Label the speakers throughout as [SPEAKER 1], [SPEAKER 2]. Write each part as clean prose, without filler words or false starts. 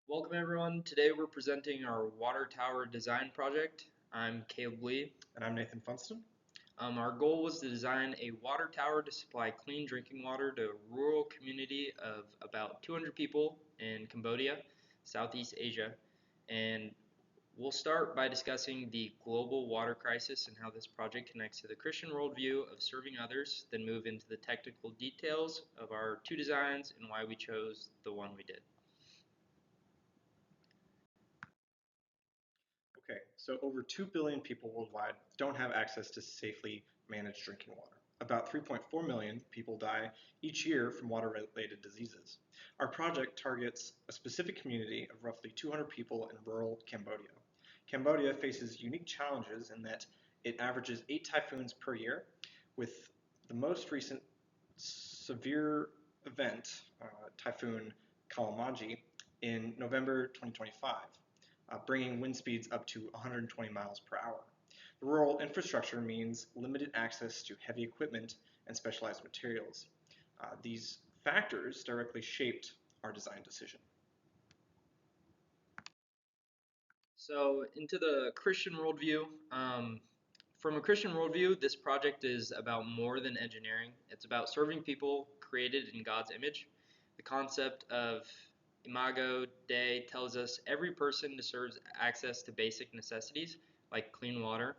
[SPEAKER 1] Welcome everyone. Today we're presenting our water tower design project. I'm Caleb Lee.
[SPEAKER 2] And I'm Nathan Funston.
[SPEAKER 1] Our goal was to design a water tower to supply clean drinking water to a rural community of about 200 people in Cambodia, Southeast Asia. And we'll start by discussing the global water crisis and how this project connects to the Christian worldview of serving others, then move into the technical details of our two designs and why we chose the one we did.
[SPEAKER 2] Okay, so over 2 billion people worldwide don't have access to safely managed drinking water. About 3.4 million people die each year from water-related diseases. Our project targets a specific community of roughly 200 people in rural Cambodia. Cambodia faces unique challenges in that it averages 8 typhoons per year, with the most recent severe event, Typhoon Kalamaji, in November 2025. Bringing wind speeds up to 120 miles per hour. The rural infrastructure means limited access to heavy equipment and specialized materials. These factors directly shaped our design decision.
[SPEAKER 1] So, into the Christian worldview, from a Christian worldview, this project is about more than engineering. It's about serving people created in God's image. The concept of Imago Dei tells us every person deserves access to basic necessities like clean water.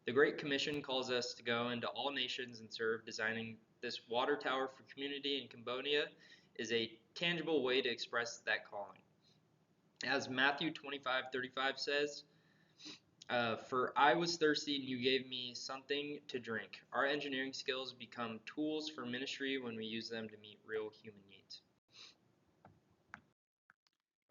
[SPEAKER 1] The Great Commission calls us to go into all nations and serve. Designing this water tower for community in Cambodia is a tangible way to express that calling. As Matthew 25:35 says, for I was thirsty and you gave me something to drink. Our engineering skills become tools for ministry when we use them to meet real human needs.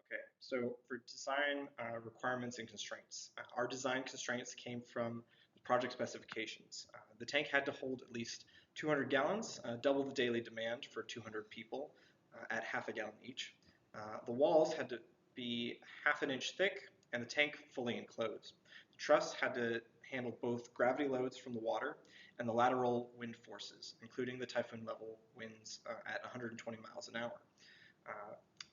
[SPEAKER 2] Okay, so for design requirements and constraints, our design constraints came from the project specifications. The tank had to hold at least 200 gallons, double the daily demand for 200 people at half a gallon each. The walls had to be half an inch thick and the tank fully enclosed. The truss had to handle both gravity loads from the water and the lateral wind forces, including the typhoon level winds at 120 miles an hour.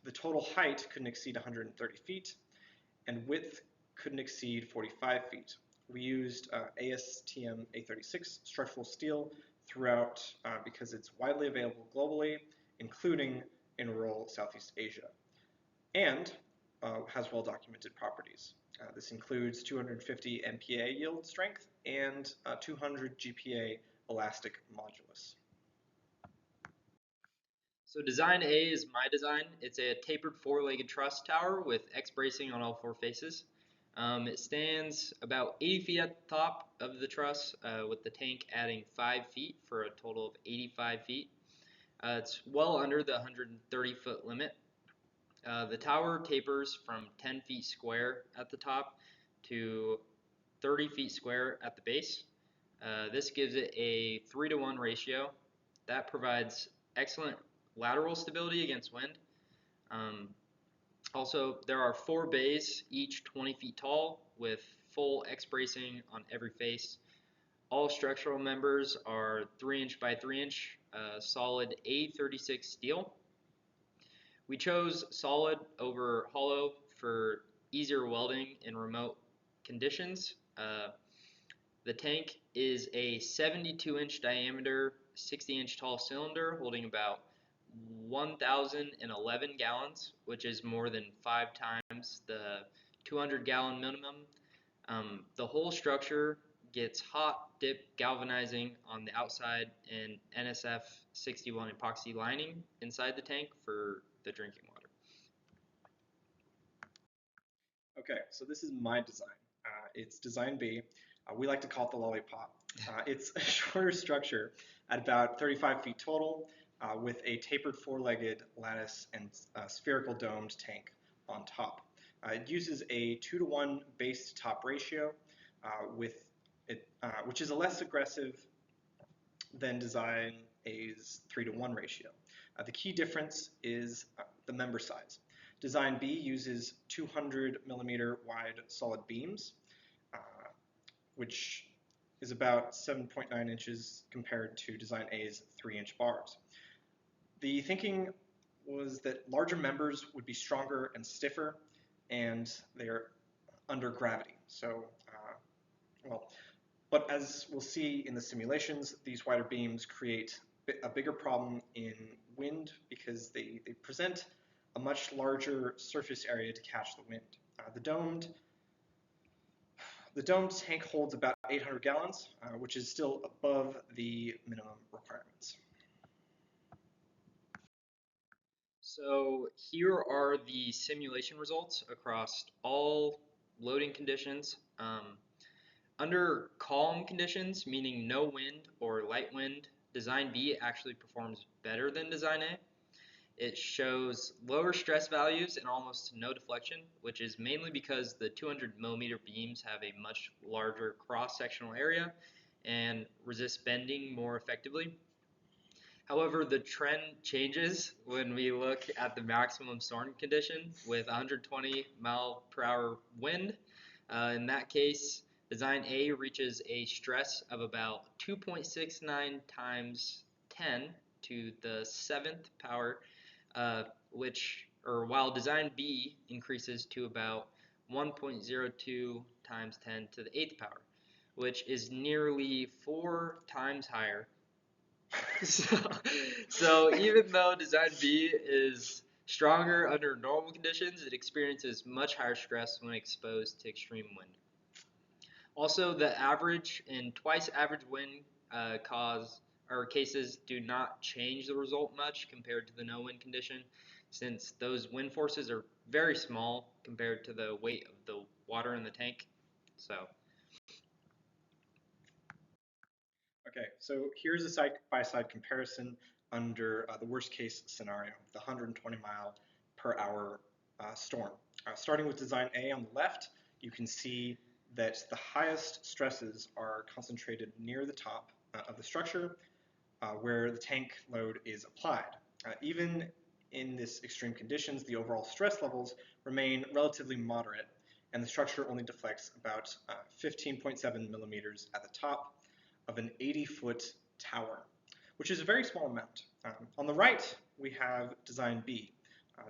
[SPEAKER 2] The total height couldn't exceed 130 feet, and width couldn't exceed 45 feet. We used ASTM A36 structural steel throughout because it's widely available globally, including in rural Southeast Asia, and has well-documented properties. This includes 250 MPa yield strength and 200 GPa elastic modulus.
[SPEAKER 1] So design A is my design. It's a tapered four-legged truss tower with X bracing on all four faces. It stands about 80 feet at the top of the truss, with the tank adding 5 feet for a total of 85 feet. It's well under the 130-foot limit. The tower tapers from 10 feet square at the top to 30 feet square at the base. This gives it a 3-to-1 ratio. That provides excellent lateral stability against wind. Also, there are 4 bays, each 20 feet tall, with full X bracing on every face. All structural members are 3-inch by 3-inch solid A36 steel. We chose solid over hollow for easier welding in remote conditions. The tank is a 72-inch diameter, 60-inch tall cylinder holding about 1,011 gallons, which is more than 5 times the 200-gallon minimum. The whole structure gets hot dip galvanizing on the outside and NSF 61 epoxy lining inside the tank for the drinking water.
[SPEAKER 2] Okay, so this is my design. It's design B. We like to call it the lollipop. It's a shorter structure at about 35 feet total, with a tapered four-legged lattice and spherical domed tank on top. It uses a 2-to-1 base to top ratio, which is a less aggressive than design A's 3-to-1 ratio. The key difference is the member size. Design B uses 200 millimeter wide solid beams, which is about 7.9 inches compared to Design A's 3-inch bars. The thinking was that larger members would be stronger and stiffer, and they're under gravity. So, well, but as we'll see in the simulations, these wider beams create a bigger problem in wind because they present a much larger surface area to catch the wind. The domed tank holds about 800 gallons, which is still above the minimum requirements.
[SPEAKER 1] So here are the simulation results across all loading conditions. Under calm conditions, meaning no wind or light wind, Design B actually performs better than Design A. It shows lower stress values and almost no deflection, which is mainly because the 200 millimeter beams have a much larger cross-sectional area and resist bending more effectively. However, the trend changes when we look at the maximum storm condition with 120 mile per hour wind. In that case, Design A reaches a stress of about 2.69 times 10 to the 7th power, while Design B increases to about 1.02 times 10 to the 8th power, which is nearly 4 times higher. So even though Design B is stronger under normal conditions, it experiences much higher stress when exposed to extreme wind. Also, the average and twice average wind cases do not change the result much compared to the no wind condition, since those wind forces are very small compared to the weight of the water in the tank.
[SPEAKER 2] Okay, so here's a side-by-side comparison under the worst-case scenario, the 120 mile per hour storm. Starting with Design A on the left, you can see that the highest stresses are concentrated near the top of the structure where the tank load is applied. Even in this extreme conditions, the overall stress levels remain relatively moderate, and the structure only deflects about 15.7 millimeters at the top of an 80-foot tower, which is a very small amount. On the right, we have Design B.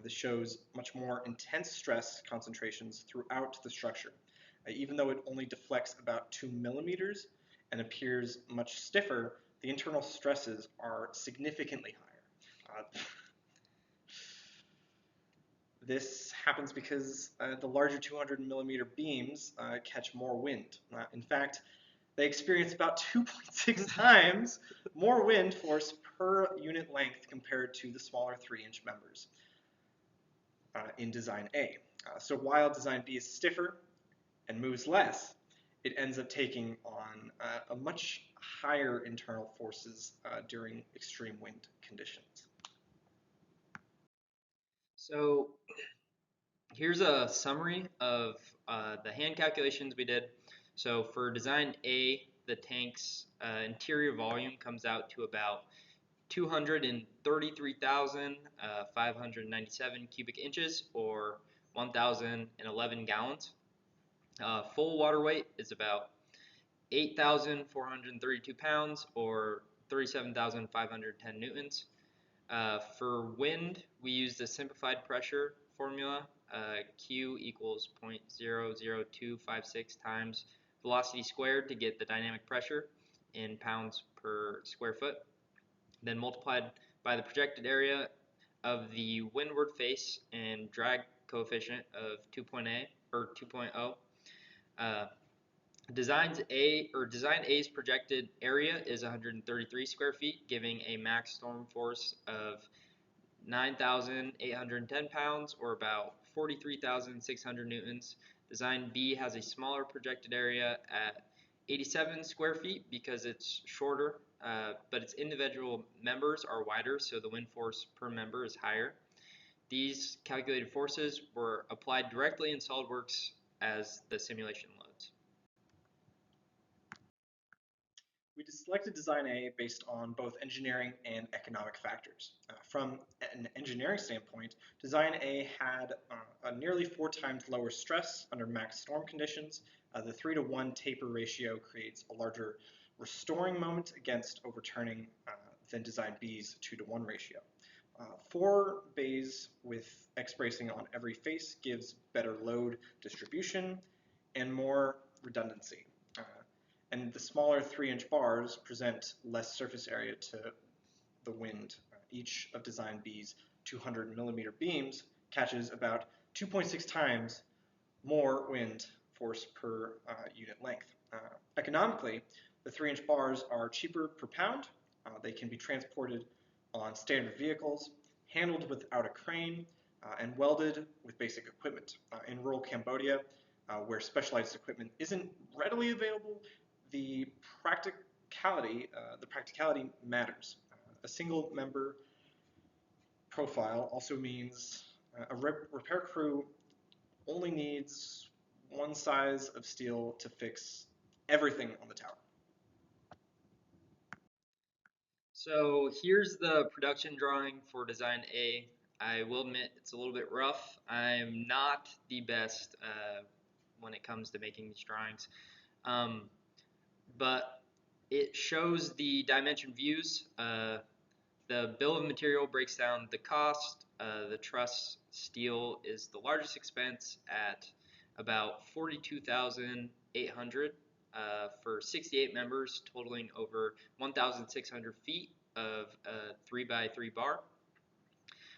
[SPEAKER 2] This shows much more intense stress concentrations throughout the structure. Even though it only deflects about 2 millimeters and appears much stiffer, the internal stresses are significantly higher. This happens because the larger 200 millimeter beams catch more wind. In fact, they experience about 2.6 times more wind force per unit length compared to the smaller 3-inch members in Design A. So while Design B is stiffer and moves less, it ends up taking on a much higher internal forces during extreme wind conditions.
[SPEAKER 1] So here's a summary of the hand calculations we did. So for Design A, the tank's interior volume comes out to about 233,597 cubic inches, or 1,011 gallons. Full water weight is about 8,432 pounds, or 37,510 newtons. For wind, we use the simplified pressure formula. Q equals 0.00256 times velocity squared to get the dynamic pressure in pounds per square foot. Then multiplied by the projected area of the windward face and drag coefficient of 2.0. Design A's projected area is 133 square feet, giving a max storm force of 9,810 pounds, or about 43,600 newtons. Design B has a smaller projected area at 87 square feet because it's shorter, but its individual members are wider, so the wind force per member is higher. These calculated forces were applied directly in SOLIDWORKS as the simulation loads.
[SPEAKER 2] We selected Design A based on both engineering and economic factors. From an engineering standpoint, Design A had a nearly 4 times lower stress under max storm conditions. The 3-to-1 taper ratio creates a larger restoring moment against overturning than Design B's 2-to-1 ratio. Four bays with X bracing on every face gives better load distribution and more redundancy. And the smaller 3-inch bars present less surface area to the wind. Each of Design B's 200 millimeter beams catches about 2.6 times more wind force per unit length. Economically, the 3-inch bars are cheaper per pound. They can be transported on standard vehicles, handled without a crane, and welded with basic equipment. In rural Cambodia, where specialized equipment isn't readily available, the practicality matters. A single member profile also means a repair crew only needs one size of steel to fix everything on the tower.
[SPEAKER 1] So here's the production drawing for Design A. I will admit it's a little bit rough. I'm not the best when it comes to making these drawings, um, but it shows the dimension views. The bill of material breaks down the cost. The truss steel is the largest expense at about 42,800 for 68 members, totaling over 1,600 feet of a 3x3 bar.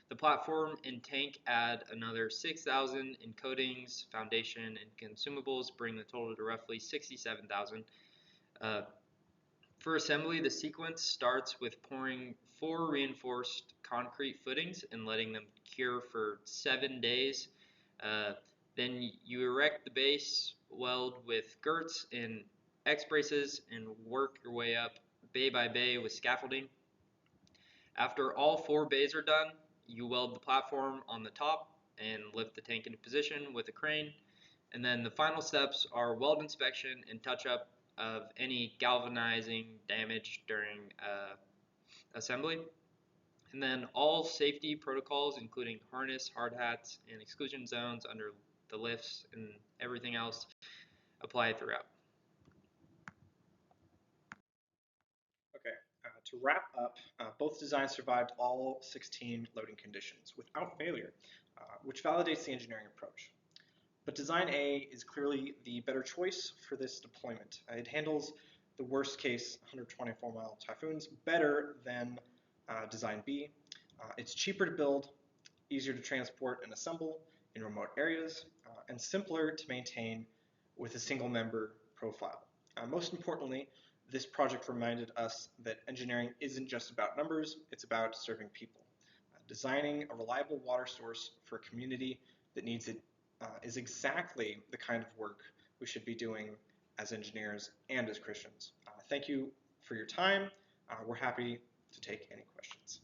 [SPEAKER 1] The platform and tank add another 6,000 in coatings, foundation, and consumables, bring the total to roughly 67,000. Uh, for assembly, the sequence starts with pouring 4 reinforced concrete footings and letting them cure for 7 days. Then you erect the base, weld with girts and X braces, and work your way up bay by bay with scaffolding. After all 4 bays are done, you weld the platform on the top and lift the tank into position with a crane. And then the final steps are weld inspection and touch up of any galvanizing damage during assembly. And then all safety protocols, including harness, hard hats, and exclusion zones under the lifts and everything else, apply throughout.
[SPEAKER 2] Okay, to wrap up, both designs survived all 16 loading conditions without failure, which validates the engineering approach. But Design A is clearly the better choice for this deployment. It handles the worst case 124-mile typhoons better than Design B. It's cheaper to build, easier to transport and assemble in remote areas, and simpler to maintain with a single member profile. Most importantly, this project reminded us that engineering isn't just about numbers, it's about serving people. Designing a reliable water source for a community that needs it is exactly the kind of work we should be doing as engineers and as Christians. Thank you for your time. We're happy to take any questions.